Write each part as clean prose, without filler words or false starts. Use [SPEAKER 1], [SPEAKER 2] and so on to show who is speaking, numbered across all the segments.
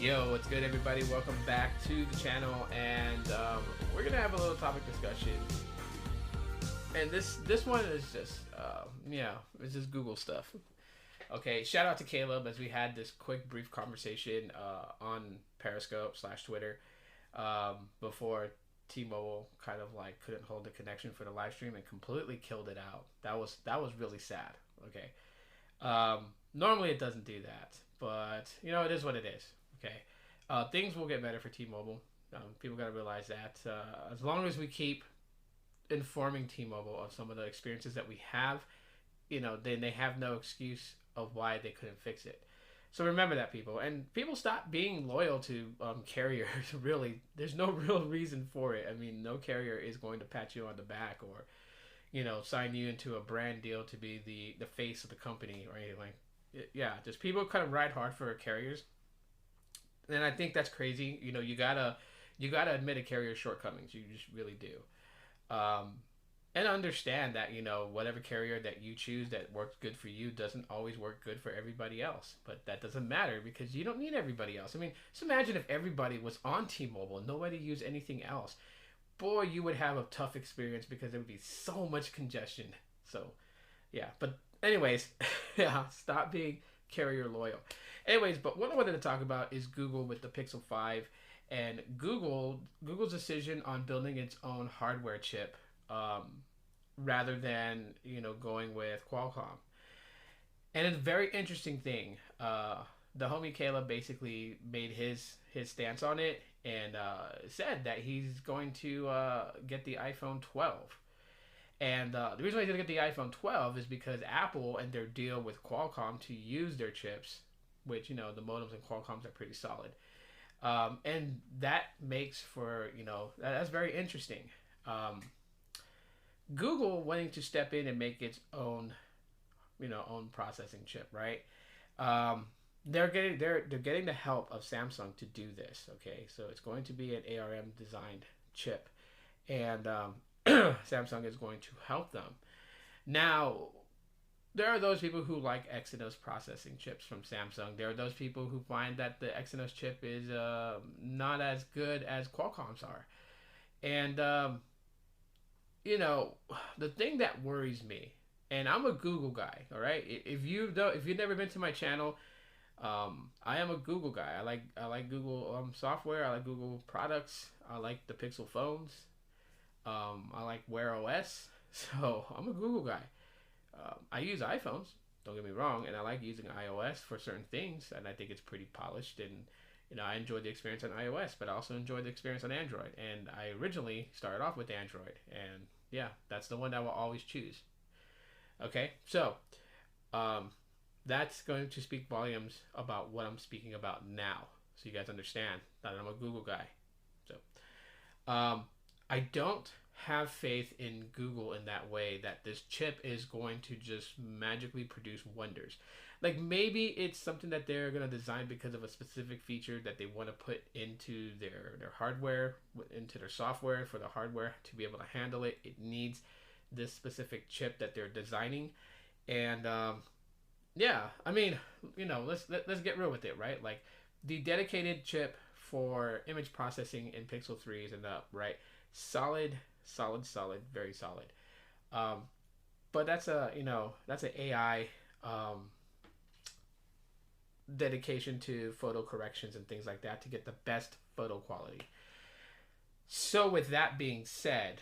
[SPEAKER 1] Yo, what's good, everybody? Welcome back to the channel, and we're gonna have a little topic discussion. And this one is just it's just Google stuff. Okay, shout out to Caleb as we had this quick, brief conversation on Periscope / Twitter before T-Mobile kind of like couldn't hold the connection for the live stream and completely killed it out. That was really sad. Okay, normally it doesn't do that, but it is what it is. Okay, things will get better for T-Mobile. People got to realize that as long as we keep informing T-Mobile of some of the experiences that we have, then they have no excuse of why they couldn't fix it. So remember that, people. And people stop being loyal to carriers. Really, there's no real reason for it. I mean, no carrier is going to pat you on the back or sign you into a brand deal to be the face of the company or anything like. Yeah, just people kind of ride hard for carriers, and I think that's crazy. You gotta admit a carrier's shortcomings. You just really do. And understand that whatever carrier that you choose that works good for you doesn't always work good for everybody else, but that doesn't matter because you don't need everybody else. I mean, just imagine if everybody was on T-Mobile and nobody used anything else. Boy, you would have a tough experience because there would be so much congestion. So yeah, but anyways, yeah, stop being carrier loyal. Anyways, but what I wanted to talk about is Google with the Pixel 5 and Google's decision on building its own hardware chip rather than going with Qualcomm. And it's a very interesting thing. The homie Caleb basically made his stance on it and said that he's going to get the iPhone 12. And the reason why he's going to get the iPhone 12 is because Apple and their deal with Qualcomm to use their chips, which the modems in Qualcomm's are pretty solid. And that makes for, that's very interesting. Google wanting to step in and make its own, own processing chip, right? They're getting the help of Samsung to do this. Okay, so it's going to be an ARM designed chip, and Samsung is going to help them. Now, there are those people who like Exynos processing chips from Samsung. There are those people who find that the Exynos chip is not as good as Qualcomm's are. And, the thing that worries me, and I'm a Google guy, all right? If you've never been to my channel, I am a Google guy. I like Google software. I like Google products. I like the Pixel phones. I like Wear OS. So I'm a Google guy. I use iPhones, don't get me wrong, and I like using iOS for certain things, and I think it's pretty polished, and I enjoyed the experience on iOS, but I also enjoyed the experience on Android, and I originally started off with Android, and yeah, that's the one I will always choose. Okay, so that's going to speak volumes about what I'm speaking about now, so you guys understand that I'm a Google guy. So I don't have faith in Google in that way that this chip is going to just magically produce wonders. Like, maybe it's something that they're going to design because of a specific feature that they want to put into their hardware, into their software for the hardware to be able to handle it. It needs this specific chip that they're designing. And yeah, I mean, let's get real with it, right? Like, the dedicated chip for image processing in Pixel 3s and up, right? Solid, very solid. But that's an AI dedication to photo corrections and things like that to get the best photo quality. So with that being said,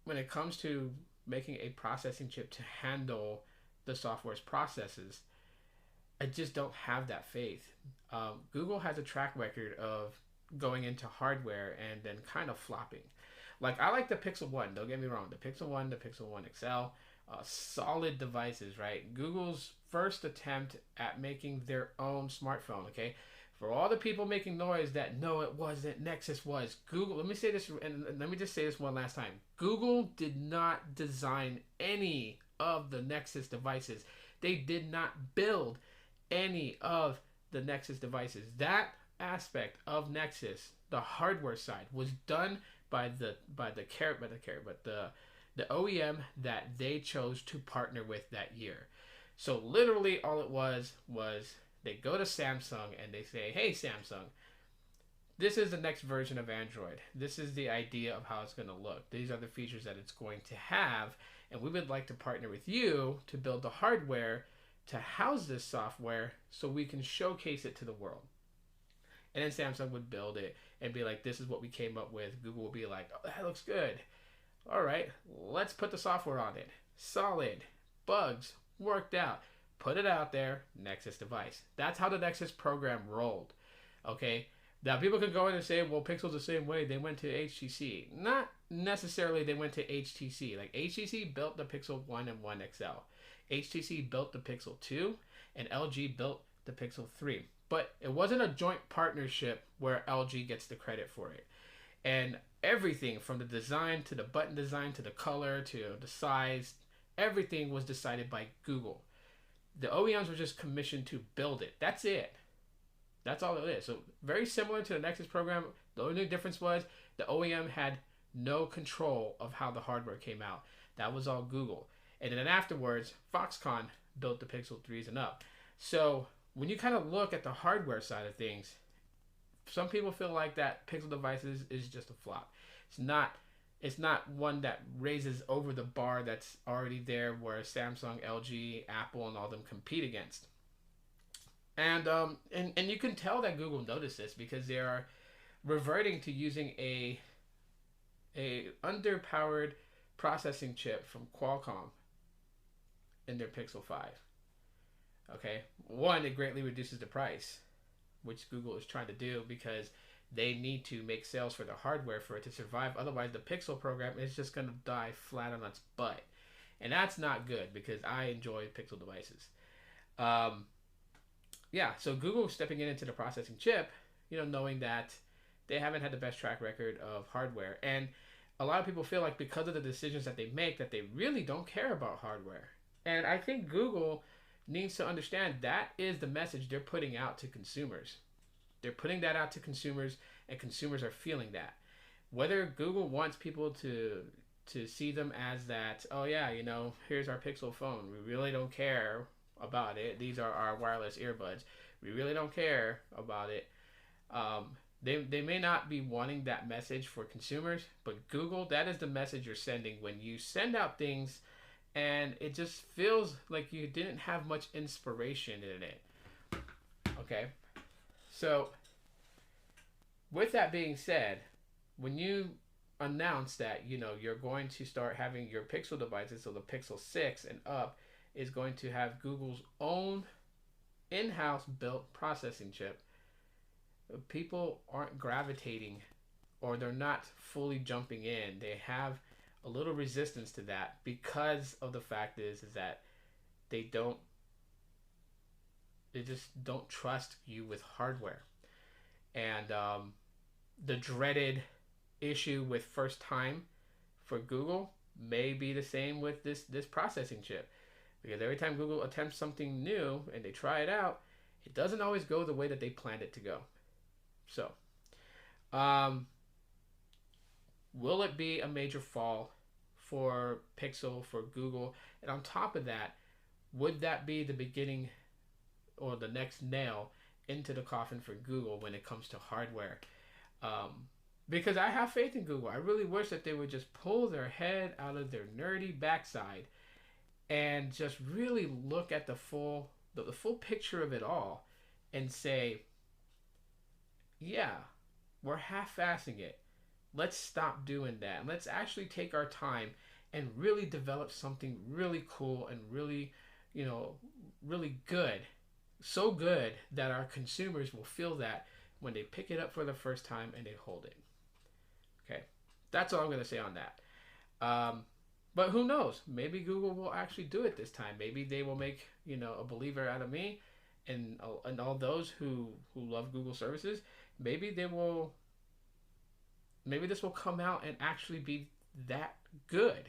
[SPEAKER 1] when it comes to making a processing chip to handle the software's processes, I just don't have that faith. Google has a track record of going into hardware and then kind of flopping. Like, I like the Pixel 1, don't get me wrong. The Pixel 1, the Pixel 1 XL, solid devices, right? Google's first attempt at making their own smartphone, okay? For all the people making noise that, no, it wasn't, Nexus was. Google, let me say this, and let me just say this one last time. Google did not design any of the Nexus devices. They did not build any of the Nexus devices. That aspect of Nexus, the hardware side, was done by the OEM that they chose to partner with that year. So literally all it was They go to Samsung and they say, hey, Samsung, this is the next version of Android. This is the idea of how it's going to look. These are the features that it's going to have. And we would like to partner with you to build the hardware to house this software so we can showcase it to the world. And then Samsung would build it and be like, this is what we came up with. Google will be like, oh, that looks good. All right, let's put the software on it. Solid. Bugs. Worked out. Put it out there. Nexus device. That's how the Nexus program rolled. Okay? Now, people can go in and say, well, Pixel's the same way. They went to HTC. Not necessarily they went to HTC. Like, HTC built the Pixel 1 and 1 XL. HTC built the Pixel 2, and LG built the Pixel 3. But it wasn't a joint partnership where LG gets the credit for it. And everything from the design to the button design to the color to the size, everything was decided by Google. The OEMs were just commissioned to build it. That's it. That's all it is. So very similar to the Nexus program. The only difference was the OEM had no control of how the hardware came out. That was all Google. And then afterwards, Foxconn built the Pixel 3s and up. So when you kind of look at the hardware side of things, some people feel like that Pixel devices is just a flop. It's not one that raises over the bar that's already there where Samsung, LG, Apple, and all them compete against. And you can tell that Google noticed this because they are reverting to using a underpowered processing chip from Qualcomm in their Pixel 5. Okay, one, it greatly reduces the price, which Google is trying to do because they need to make sales for the hardware for it to survive. Otherwise, the Pixel program is just going to die flat on its butt. And that's not good because I enjoy Pixel devices. Yeah, so Google stepping into the processing chip, knowing that they haven't had the best track record of hardware. And a lot of people feel like because of the decisions that they make that they really don't care about hardware. And I think Google needs to understand that is the message they're putting out to consumers. They're putting that out to consumers, and consumers are feeling that. Whether Google wants people to see them as that, oh yeah, here's our Pixel phone. We really don't care about it. These are our wireless earbuds. We really don't care about it. They may not be wanting that message for consumers, but Google, that is the message you're sending when you send out things and it just feels like you didn't have much inspiration in it. Okay? So, with that being said, when you announce that, you're going to start having your Pixel devices, so the Pixel 6 and up is going to have Google's own in-house built processing chip, people aren't gravitating or they're not fully jumping in. They have a little resistance to that because of the fact is that they just don't trust you with hardware. And the dreaded issue with first time for Google may be the same with this processing chip. Because every time Google attempts something new and they try it out, it doesn't always go the way that they planned it to go. So, will it be a major fall for Pixel, for Google? And on top of that, would that be the beginning or the next nail into the coffin for Google when it comes to hardware? Because I have faith in Google. I really wish that they would just pull their head out of their nerdy backside and just really look at the full picture of it all and say, yeah, we're half-assing it. Let's stop doing that. And let's actually take our time and really develop something really cool and really, really good. So good that our consumers will feel that when they pick it up for the first time and they hold it. Okay, that's all I'm going to say on that. But who knows? Maybe Google will actually do it this time. Maybe they will make, a believer out of me and all those who love Google services. Maybe this will come out and actually be that good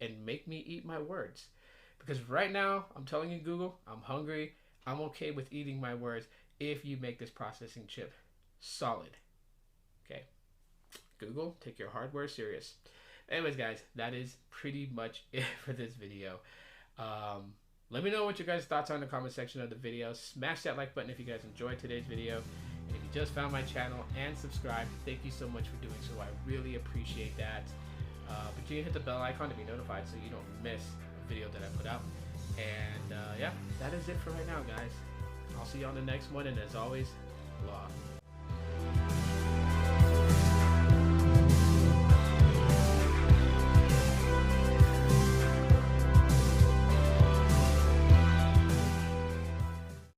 [SPEAKER 1] and make me eat my words. Because right now, I'm telling you, Google, I'm hungry. I'm okay with eating my words if you make this processing chip solid. Okay? Google, take your hardware serious. Anyways, guys, that is pretty much it for this video. Let me know what your guys' thoughts are in the comment section of the video. Smash that like button if you guys enjoyed today's video. And if you just found my channel and subscribed, thank you so much for doing so. I really appreciate that. But you can hit the bell icon to be notified so you don't miss a video that I put out. And yeah, that is it for right now, guys. I'll see you on the next one. And as always, aloha.